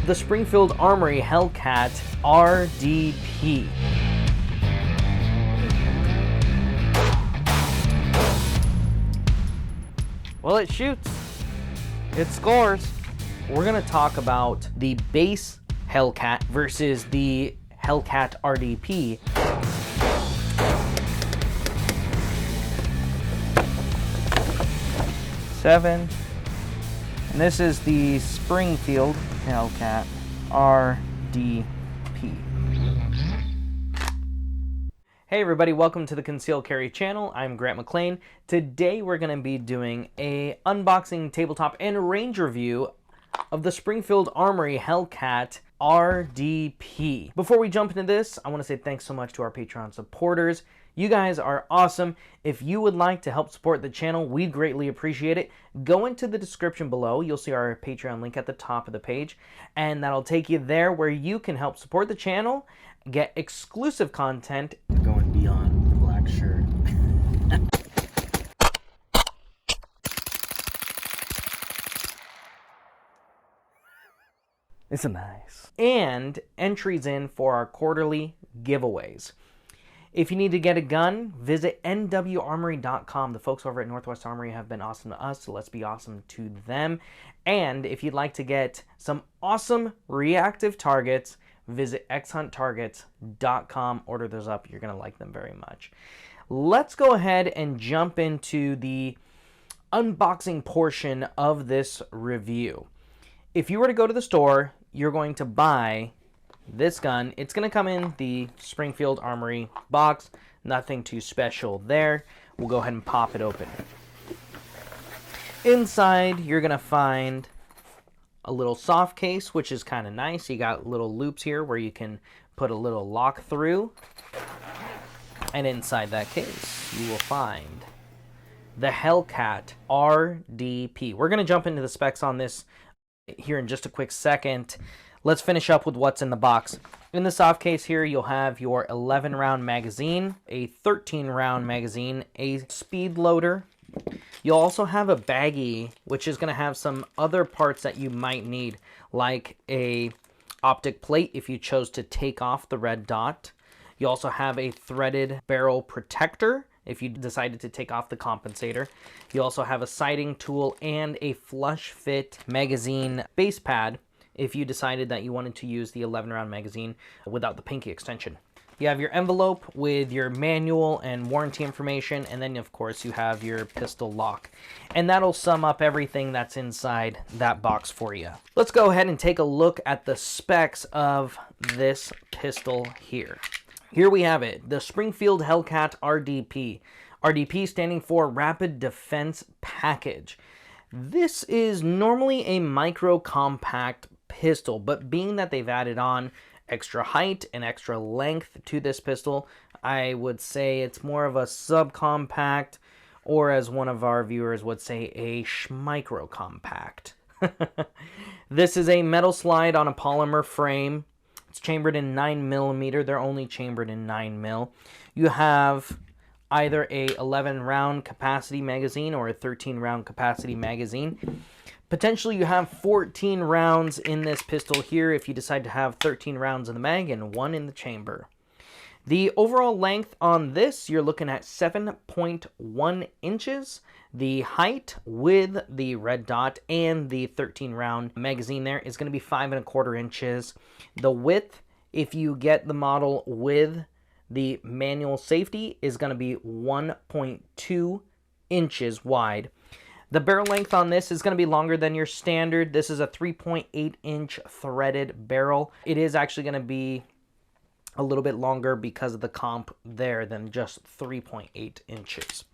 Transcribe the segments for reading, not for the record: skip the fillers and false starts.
the Springfield Armory Hellcat RDP. Well, it shoots, it scores. We're gonna talk about the base Hellcat versus the Hellcat RDP. And this is the Springfield Hellcat RDP. Hey everybody, welcome to the Concealed Carry channel. I'm Grant McLean. Today we're going to be doing a unboxing, tabletop, and range review of the Springfield Armory Hellcat RDP. Before we jump into this, I want to say thanks so much to our Patron supporters. You guys are awesome. If you would like to help support the channel, we'd greatly appreciate it. Go into the description below. You'll see our Patreon link at the top of the page, and that'll take you there where you can help support the channel, get exclusive content. Going beyond the black shirt. It's nice. And entries in for our quarterly giveaways. If you need to get a gun, visit nwarmory.com. The folks over at Northwest Armory have been awesome to us, so let's be awesome to them. And if you'd like to get some awesome reactive targets, visit xhunttargets.com. Order those up. You're going to like them very much. Let's go ahead and jump into the unboxing portion of this review. If you were to go to the store, you're going to buy this gun. It's going to come in the Springfield Armory box. Nothing too special there. We'll go ahead and pop it open. Inside, you're going to find a little soft case, which is kind of nice. You got little loops here where you can put a little lock through. And inside that case, you will find the Hellcat RDP. We're going to jump into the specs on this here in just a quick second. Let's finish up with what's in the box. In the soft case here, you'll have your 11-round magazine, a 13-round magazine, a speed loader. You'll also have a baggie, which is going to have some other parts that you might need, like a optic plate if you chose to take off the red dot. You also have a threaded barrel protector if you decided to take off the compensator. You also have a sighting tool and a flush fit magazine base pad if you decided that you wanted to use the 11-round magazine without the pinky extension. You have your envelope with your manual and warranty information, and then of course you have your pistol lock. And that'll sum up everything that's inside that box for you. Let's go ahead and take a look at the specs of this pistol here. Here we have it, the Springfield Hellcat RDP. RDP standing for Rapid Defense Package. This is normally a micro compact pistol, but being that they've added on extra height and extra length to this pistol, I would say it's more of a subcompact, or as one of our viewers would say, a schmicro compact. This is a metal slide on a polymer frame. It's chambered in 9mm. They're only chambered in 9mm. You have either a 11-round capacity magazine or a 13-round capacity magazine. Potentially you have 14 rounds in this pistol here if you decide to have 13 rounds in the mag and 1 in the chamber. The overall length on this, you're looking at 7.1 inches. The height with the red dot and the 13-round magazine there is going to be 5.25 inches. The width, if you get the model with the manual safety, is going to be 1.2 inches wide. The barrel length on this is going to be longer than your standard. This is a 3.8-inch threaded barrel. It is actually going to be a little bit longer because of the comp there than just 3.8 inches.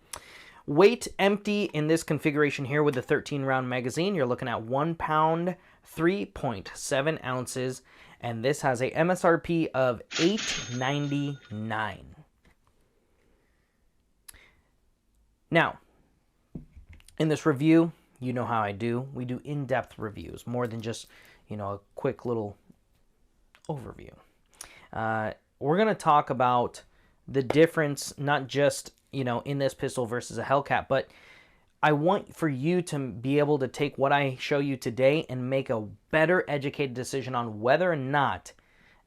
Weight empty in this configuration here with the 13-round magazine, you're looking at 1 pound, 3.7 ounces, and this has a MSRP of $8.99. Now, in this review, you know how I do. We do in-depth reviews, more than just, a quick little overview. We're going to talk about the difference, not just, in this pistol versus a Hellcat, but I want for you to be able to take what I show you today and make a better educated decision on whether or not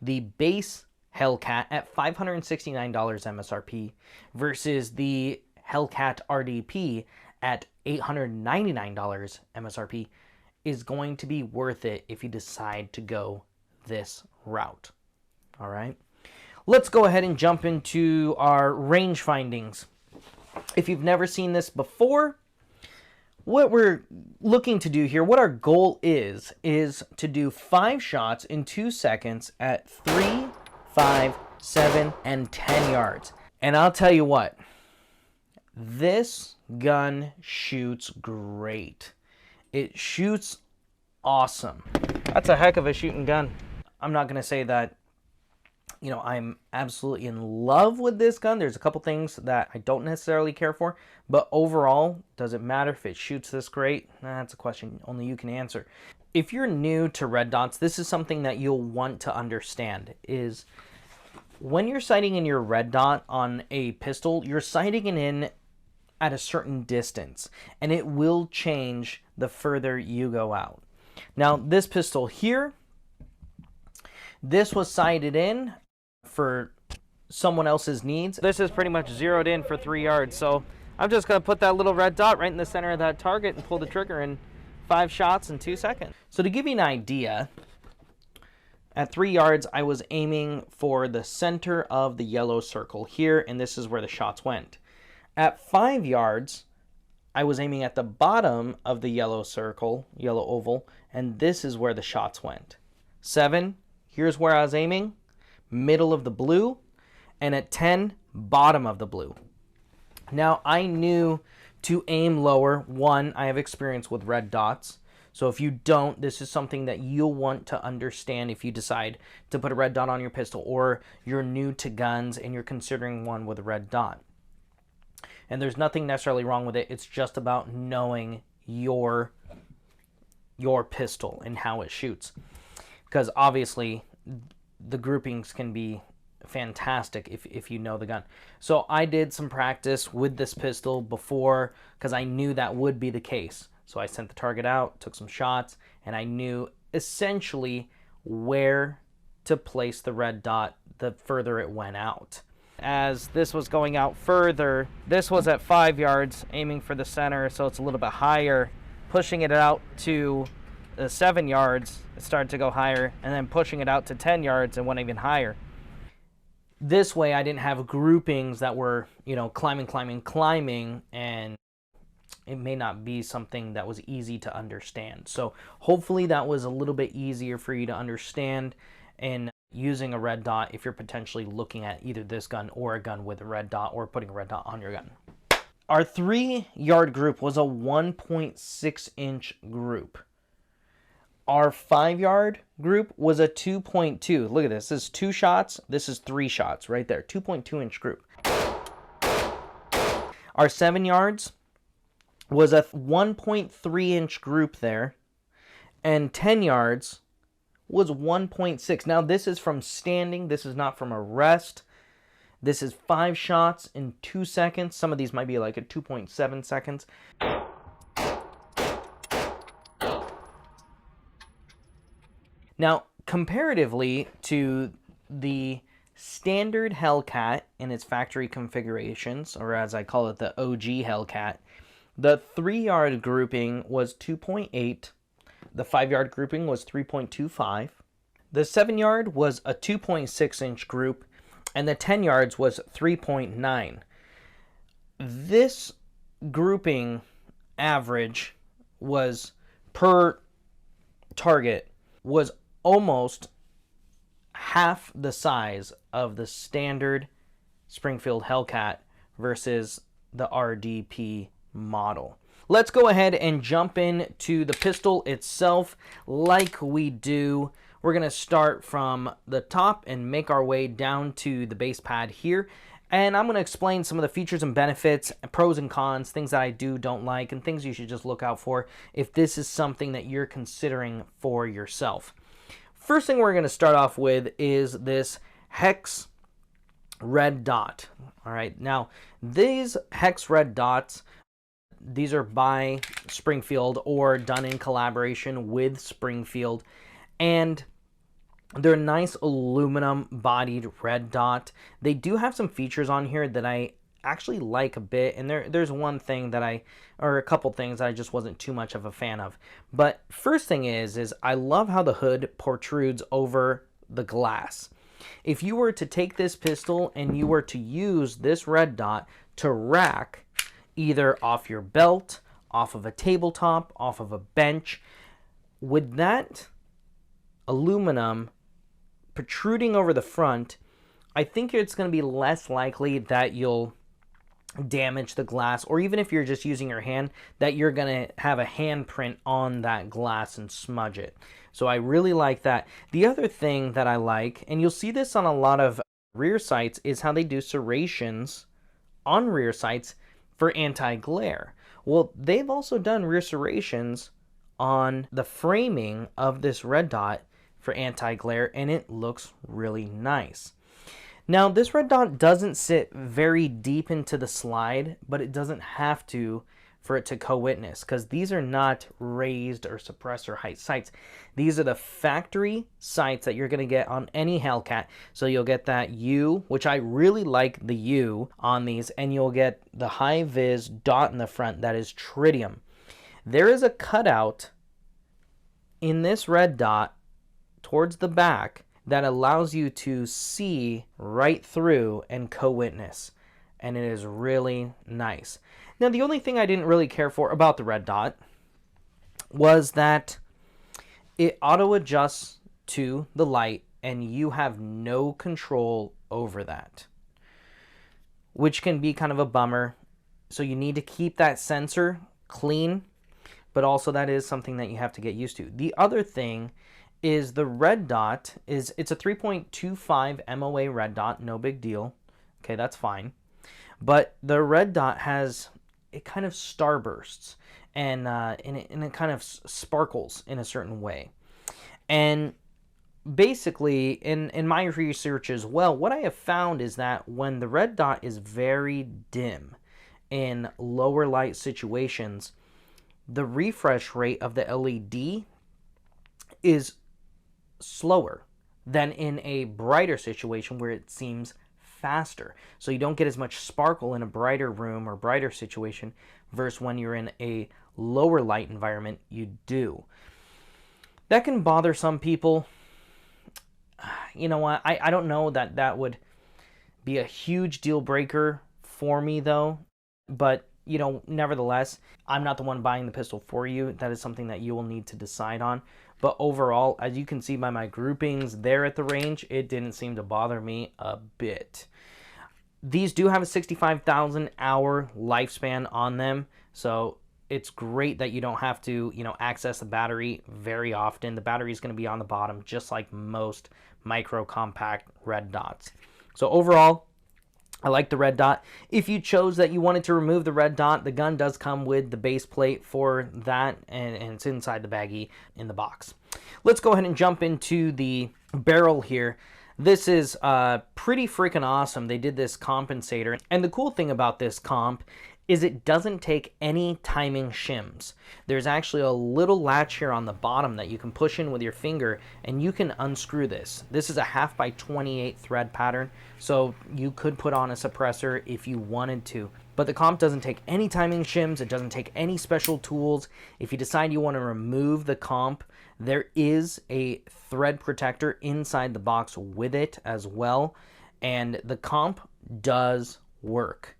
the base Hellcat at $569 MSRP versus the Hellcat RDP at $899 MSRP is going to be worth it if you decide to go this route. All right, let's go ahead and jump into our range findings. If you've never seen this before, what we're looking to do here, what our goal is to do 5 shots in 2 seconds at 3, 5, 7, and 10 yards. And I'll tell you what, this gun shoots great. It shoots awesome. That's a heck of a shooting gun. I'm not going to say that, you know, I'm absolutely in love with this gun. There's a couple things that I don't necessarily care for, but overall, does it matter if it shoots this great? That's a question only you can answer. If you're new to red dots, this is something that you'll want to understand is when you're sighting in your red dot on a pistol, you're sighting it in at a certain distance, and it will change the further you go out. Now, this pistol here, this was sighted in for someone else's needs. This is pretty much zeroed in for 3 yards, so I'm just going to put that little red dot right in the center of that target and pull the trigger in 5 shots in 2 seconds. So to give you an idea, at 3 yards, I was aiming for the center of the yellow circle here, and this is where the shots went. At 5 yards, I was aiming at the bottom of the yellow circle, yellow oval, and this is where the shots went. 7, here's where I was aiming, middle of the blue, and at 10, bottom of the blue. Now, I knew to aim lower. One, I have experience with red dots. So if you don't, this is something that you'll want to understand if you decide to put a red dot on your pistol, or you're new to guns and you're considering one with a red dot. And there's nothing necessarily wrong with it. It's just about knowing your pistol and how it shoots. Because obviously, the groupings can be fantastic if you know the gun. So I did some practice with this pistol before because I knew that would be the case. So I sent the target out, took some shots, and I knew essentially where to place the red dot the further it went out. As this was going out further, this was at 5 yards, aiming for the center, so it's a little bit higher. Pushing it out to 7 yards, it started to go higher, and then pushing it out to 10 yards, it went even higher. This way, I didn't have groupings that were, you know, climbing, and it may not be something that was easy to understand. So hopefully that was a little bit easier for you to understand in using a red dot if you're potentially looking at either this gun or a gun with a red dot or putting a red dot on your gun. Our 3 yard group was a 1.6 inch group. Our 5 yard group was a 2.2. Look at this. This is 2 shots. This is 3 shots right there. 2.2 inch group. Our 7 yards was a 1.3 inch group there. And 10 yards was 1.6. Now this is from standing. This is not from a rest. This is 5 shots in 2 seconds. Some of these might be like a 2.7 seconds. Now, comparatively to the standard Hellcat in its factory configurations, or as I call it, the OG Hellcat, the 3 yard grouping was 2.8. The 5 yard grouping was 3.25. The 7 yard was a 2.6 inch group, and the 10 yards was 3.9. This grouping average was per target was almost half the size of the standard Springfield Hellcat versus the RDP model. Let's go ahead and jump into the pistol itself like we do. We're going to start from the top and make our way down to the base pad here. And I'm going to explain some of the features and benefits, pros and cons, things that I don't like, and things you should just look out for if this is something that you're considering for yourself. First thing we're going to start off with is this HEX Red Dot. All right, now these HEX Red Dots, These are by Springfield or done in collaboration with Springfield. And they're a nice aluminum bodied red dot. They do have some features on here that I actually like a bit, and there's one thing that or a couple things that I just wasn't too much of a fan of. But first thing is I love how the hood protrudes over the glass. If you were to take this pistol and you were to use this red dot to rack either off your belt, off of a tabletop, off of a bench, with that aluminum protruding over the front, I think it's going to be less likely that you'll damage the glass, or even if you're just using your hand, that you're going to have a handprint on that glass and smudge it. So I really like that. The other thing that I like, and you'll see this on a lot of rear sights, is how they do serrations on rear sights for anti-glare. Well, they've also done rear serrations on the framing of this red dot for anti-glare, and it looks really nice. Now, this red dot doesn't sit very deep into the slide, but it doesn't have to for it to co-witness, because these are not raised or suppressor height sights. These are the factory sights that you're going to get on any Hellcat. So you'll get that U, which I really like the U on these, and you'll get the high vis dot in the front that is tritium. There is a cutout in this red dot towards the back that allows you to see right through and co-witness, and it is really nice. Now, the only thing I didn't really care for about the red dot was that it auto adjusts to the light and you have no control over that, which can be kind of a bummer. So you need to keep that sensor clean, but also that is something that you have to get used to. The other thing is the red dot it's a 3.25 MOA red dot, no big deal. Okay, that's fine. But the red dot it kind of starbursts, and it kind of sparkles in a certain way. And basically, in my research as well, what I have found is that when the red dot is very dim in lower light situations, the refresh rate of the LED is slower than in a brighter situation where it seems faster. So you don't get as much sparkle in a brighter room or brighter situation versus when you're in a lower light environment, you do. That can bother some people. You know what? I don't know that would be a huge deal breaker for me though. But, you know, nevertheless, I'm not the one buying the pistol for you. That is something that you will need to decide on. But overall, as you can see by my groupings there at the range, it didn't seem to bother me a bit. These do have a 65,000 hour lifespan on them, so it's great that you don't have to, you know, access the battery very often. The battery is going to be on the bottom, just like most micro compact red dots. So overall, I like the red dot. If you chose that you wanted to remove the red dot, the gun does come with the base plate for that, and it's inside the baggie in the box. Let's go ahead and jump into the barrel here. This is pretty freaking awesome. They did this compensator, and the cool thing about this comp is it doesn't take any timing shims. There's actually a little latch here on the bottom that you can push in with your finger, and you can unscrew this. This is a 1/2 by 28 thread pattern, so you could put on a suppressor if you wanted to. But the comp doesn't take any timing shims. It doesn't take any special tools. If you decide you want to remove the comp, there is a thread protector inside the box with it as well, and the comp does work.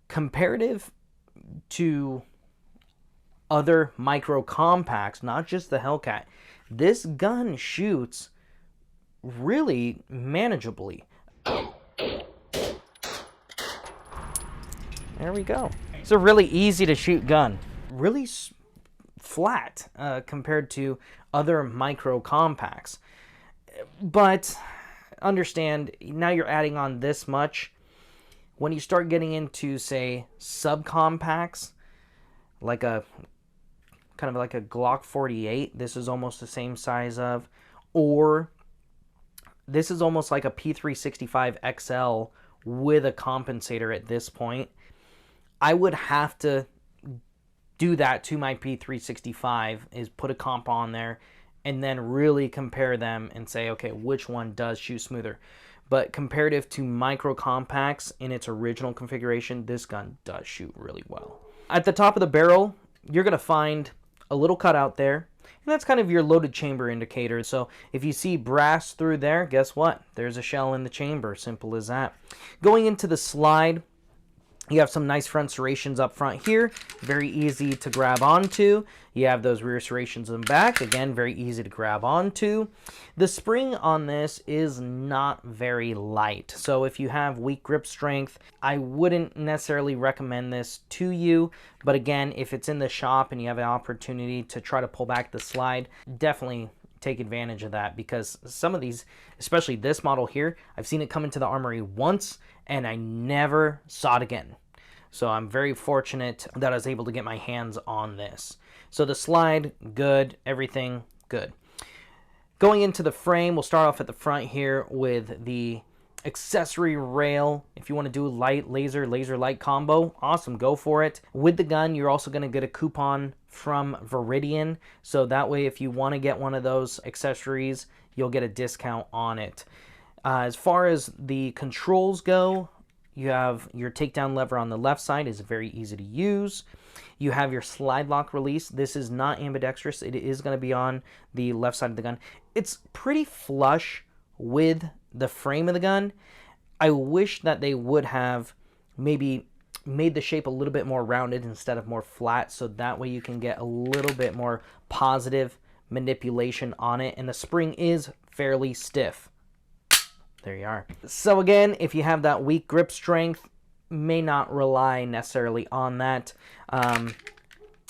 Comparative to other micro compacts, not just the Hellcat, this gun shoots really manageably. There we go. It's a really easy to shoot gun. Really flat compared to other micro compacts. But understand, now you're adding on this much. When you start getting into, say, subcompacts, like a kind of like a Glock 48, this is almost the same size of, or this is almost like a P365 XL with a compensator at this point. I would have to do that to my P365 is put a comp on there and then really compare them and say, okay, which one does shoot smoother. But comparative to micro compacts in its original configuration, this gun does shoot really well. At the top of the barrel, you're going to find a little cutout there, and that's kind of your loaded chamber indicator. So if you see brass through there, guess what? There's a shell in the chamber. Simple as that. Going into the slide, you have some nice front serrations up front here, very easy to grab onto. You have those rear serrations in the back, again, very easy to grab onto. The spring on this is not very light, so if you have weak grip strength, I wouldn't necessarily recommend this to you. But again, if it's in the shop and you have an opportunity to try to pull back the slide, definitely take advantage of that, because some of these, especially this model here, I've seen it come into the armory once and I never saw it again. So I'm very fortunate that I was able to get my hands on this. So the slide, good, everything good. Going into the frame, we'll start off at the front here with the accessory rail. If you want to do light laser light combo, awesome, go for it. With the gun, you're also going to get a coupon from Veridian, so that way if you want to get one of those accessories, you'll get a discount on it. As far as the controls go, you have your takedown lever on the left side, is very easy to use. You have your slide lock release. This is not ambidextrous. It is going to be on the left side of the gun. It's pretty flush with the frame of the gun. I wish that they would have maybe made the shape a little bit more rounded instead of more flat, so that way you can get a little bit more positive manipulation on it, and the spring is fairly stiff. There you are. So again, if you have that weak grip strength, may not rely necessarily on that.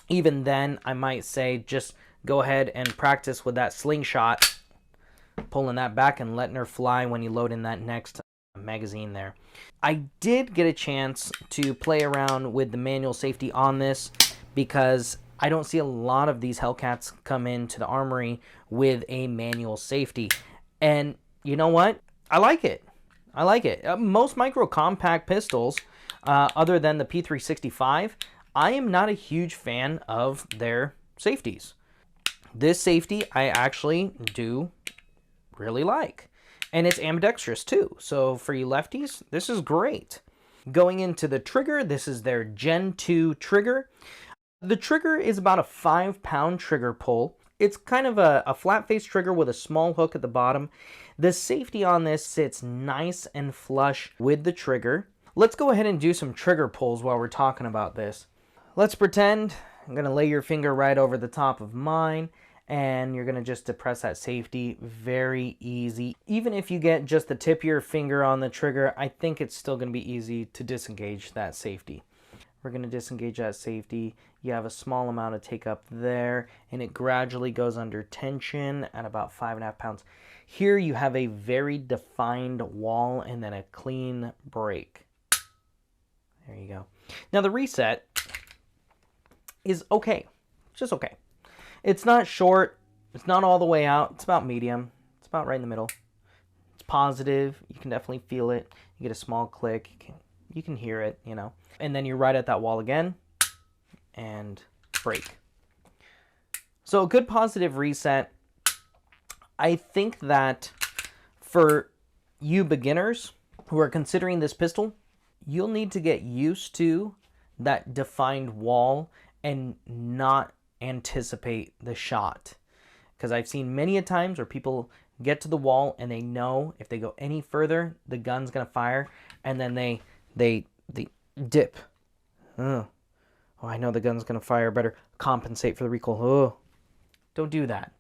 Even then, I might say just go ahead and practice with that slingshot, pulling that back and letting her fly when you load in that next magazine there. I did get a chance to play around with the manual safety on this, because I don't see a lot of these Hellcats come into the armory with a manual safety. And you know what? I like it. I like it. Most micro compact pistols, other than the P365, I am not a huge fan of their safeties. This safety I actually do really like. And it's ambidextrous too. So for you lefties, this is great. Going into the trigger, this is their Gen 2 trigger. The trigger is about a 5-pound trigger pull. It's kind of a flat face trigger with a small hook at the bottom. The safety on this sits nice and flush with the trigger. Let's go ahead and do some trigger pulls while we're talking about this. Let's pretend I'm going to lay your finger right over the top of mine, and you're going to just depress that safety. Very easy. Even if you get just the tip of your finger on the trigger, I think it's still going to be easy to disengage that safety. We're going to disengage that safety. You have a small amount of take up there, and it gradually goes under tension at about 5.5 pounds. Here you have a very defined wall and then a clean break. There you go. Now the reset is okay. Just okay. It's not short. It's not all the way out. It's about medium. It's about right in the middle. It's positive. You can definitely feel it. You get a small click. You can hear it, you know. And then you're right at that wall again and break. So a good positive reset. I think that for you beginners who are considering this pistol, you'll need to get used to that defined wall and not anticipate the shot. Because I've seen many a times where people get to the wall and they know if they go any further, the gun's going to fire, and then they dip. Oh, I know the gun's going to fire. Better compensate for the recoil. Oh, don't do that.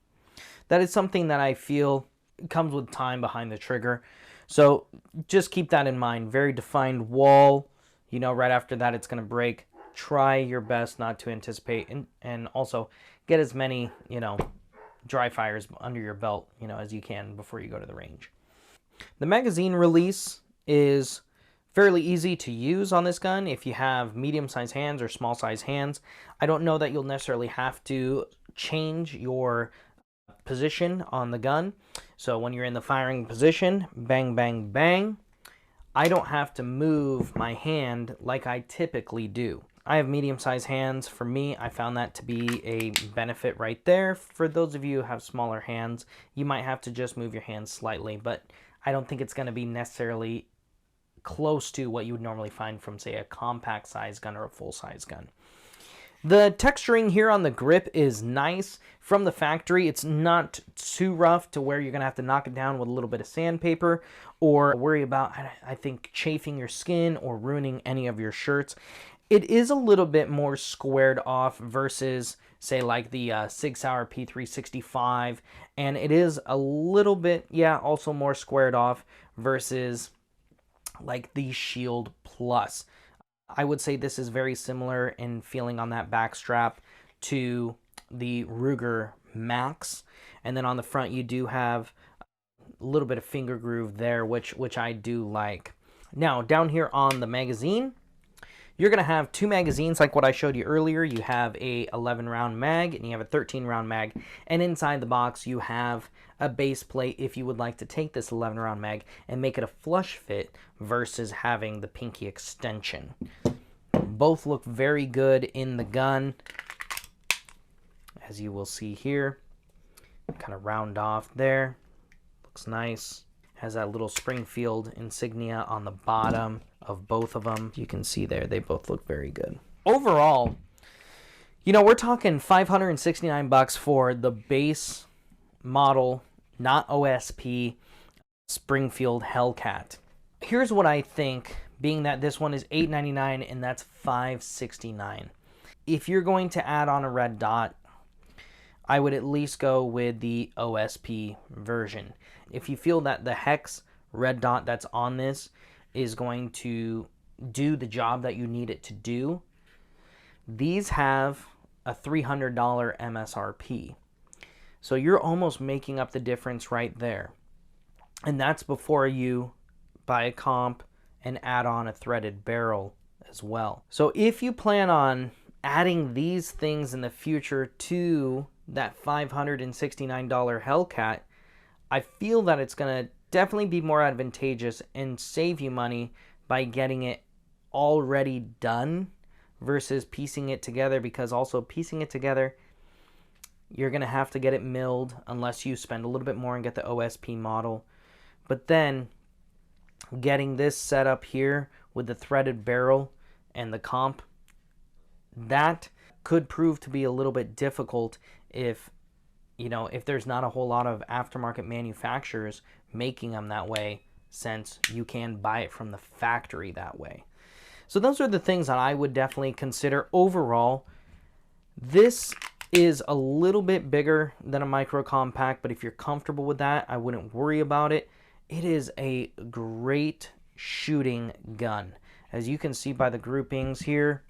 That is something that I feel comes with time behind the trigger. So just keep that in mind. Very defined wall. You know, right after that, it's going to break. Try your best not to anticipate, and also get as many, you know, dry fires under your belt, you know, as you can before you go to the range. The magazine release is fairly easy to use on this gun if you have medium-sized hands or small-sized hands. I don't know that you'll necessarily have to change your position on the gun. So when you're in the firing position, bang, bang, bang, I don't have to move my hand like I typically do. I have medium-sized hands. For me, I found that to be a benefit right there. For those of you who have smaller hands, you might have to just move your hands slightly, but I don't think it's going to be necessarily close to what you would normally find from, say, a compact size gun or a full-size gun. The texturing here on the grip is nice. From the factory, it's not too rough to where you're going to have to knock it down with a little bit of sandpaper or worry about, I think, chafing your skin or ruining any of your shirts. It is a little bit more squared off versus, say, like the Sig Sauer P365, and it is a little bit, yeah, also more squared off versus like the Shield Plus. I would say this is very similar in feeling on that back strap to the Ruger Max. And then on the front, you do have a little bit of finger groove there, which I do like. Now, down here on the magazine, you're going to have two magazines like what I showed you earlier. You have a 11-round mag and you have a 13-round mag. And inside the box, you have a base plate if you would like to take this 11-round mag and make it a flush fit versus having the pinky extension. Both look very good in the gun, as you will see here. Kind of round off there. Looks nice. Has that little Springfield insignia on the bottom of both of them. You can see there, they both look very good. Overall, you know, we're talking $569 for the base model, not OSP, Springfield Hellcat. Here's what I think, being that this one is $899 and that's $569. If you're going to add on a red dot, I would at least go with the OSP version. If you feel that the HEX Red Dot that's on this is going to do the job that you need it to do, these have a $300 MSRP. So you're almost making up the difference right there. And that's before you buy a comp and add on a threaded barrel as well. So if you plan on adding these things in the future to that $569 Hellcat, I feel that it's going to definitely be more advantageous and save you money by getting it already done versus piecing it together, because also piecing it together, you're going to have to get it milled unless you spend a little bit more and get the OSP model. But then getting this set up here with the threaded barrel and the comp, that could prove to be a little bit difficult if, you know, if there's not a whole lot of aftermarket manufacturers making them that way, since you can buy it from the factory that way. So those are the things that I would definitely consider. Overall, this is a little bit bigger than a micro compact, but if you're comfortable with that, I wouldn't worry about it. It is a great shooting gun. As you can see by the groupings here,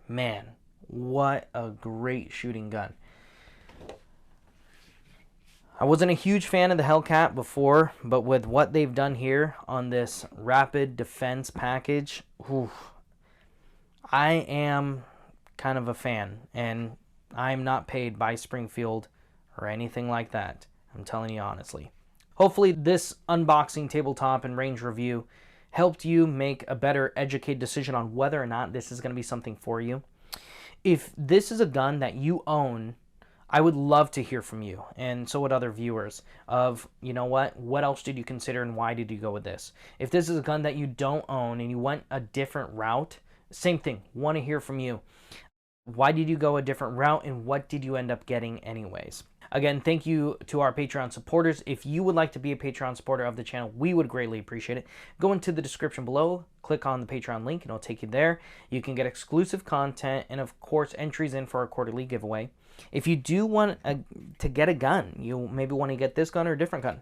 man, what a great shooting gun. I wasn't a huge fan of the Hellcat before, but with what they've done here on this Rapid Defense package, I am kind of a fan, and I'm not paid by Springfield or anything like that. I'm telling you honestly. Hopefully this unboxing, tabletop, and range review helped you make a better educated decision on whether or not this is going to be something for you. If this is a gun that you own, I would love to hear from you, and so would other viewers, of, you know what else did you consider and why did you go with this? If this is a gun that you don't own and you went a different route, same thing, want to hear from you. Why did you go a different route and what did you end up getting anyways? Again, thank you to our Patreon supporters. If you would like to be a Patreon supporter of the channel, we would greatly appreciate it. Go into the description below, click on the Patreon link, and it'll take you there. You can get exclusive content and, of course, entries in for our quarterly giveaway. If you do want to get a gun, you maybe want to get this gun or a different gun,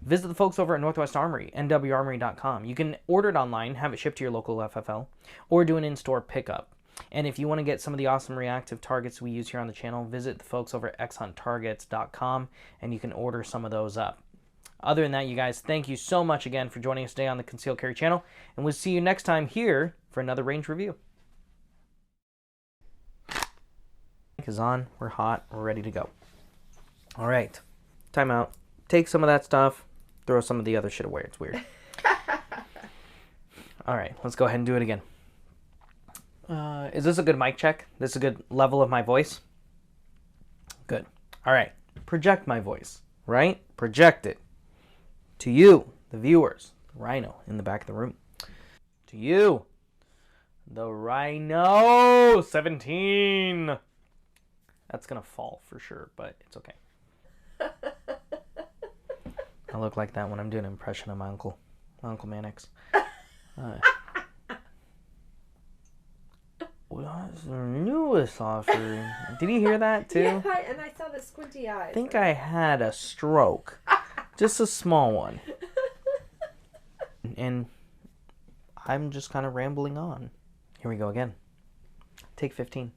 visit the folks over at Northwest Armory, nwarmory.com. You can order it online, have it shipped to your local FFL, or do an in-store pickup. And if you want to get some of the awesome reactive targets we use here on the channel, visit the folks over at xhunttargets.com, and you can order some of those up. Other than that, you guys, thank you so much again for joining us today on the Concealed Carry channel, and we'll see you next time here for another range review. Mic is on, we're hot, we're ready to go. All right, time out. Take some of that stuff, throw some of the other shit away. It's weird. All right, let's go ahead and do it again. Is this a good mic check? This is a good level of my voice? Good. All right, project my voice, right? Project it to you, the viewers, the rhino in the back of the room. To you, the rhino 17. That's going to fall for sure, but it's okay. I look like that when I'm doing an impression of my uncle Mannix. What's the newest offering? Did you hear that too? Yeah, and I saw the squinty eyes. I think I had a stroke. Just a small one. And I'm just kind of rambling on. Here we go again. Take 15.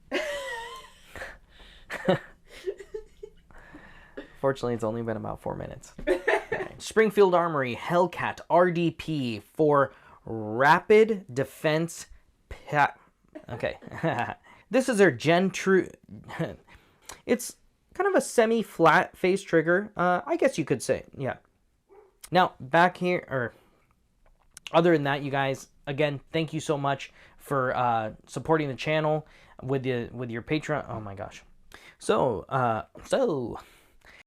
Fortunately, it's only been about 4 minutes. Right. Springfield Armory Hellcat RDP for rapid defense. Okay. This is their Gen True. It's kind of a semi-flat face trigger. I guess you could say, yeah. Now, back here, or other than that, you guys, again, thank you so much for supporting the channel with your Patreon. Oh my gosh. So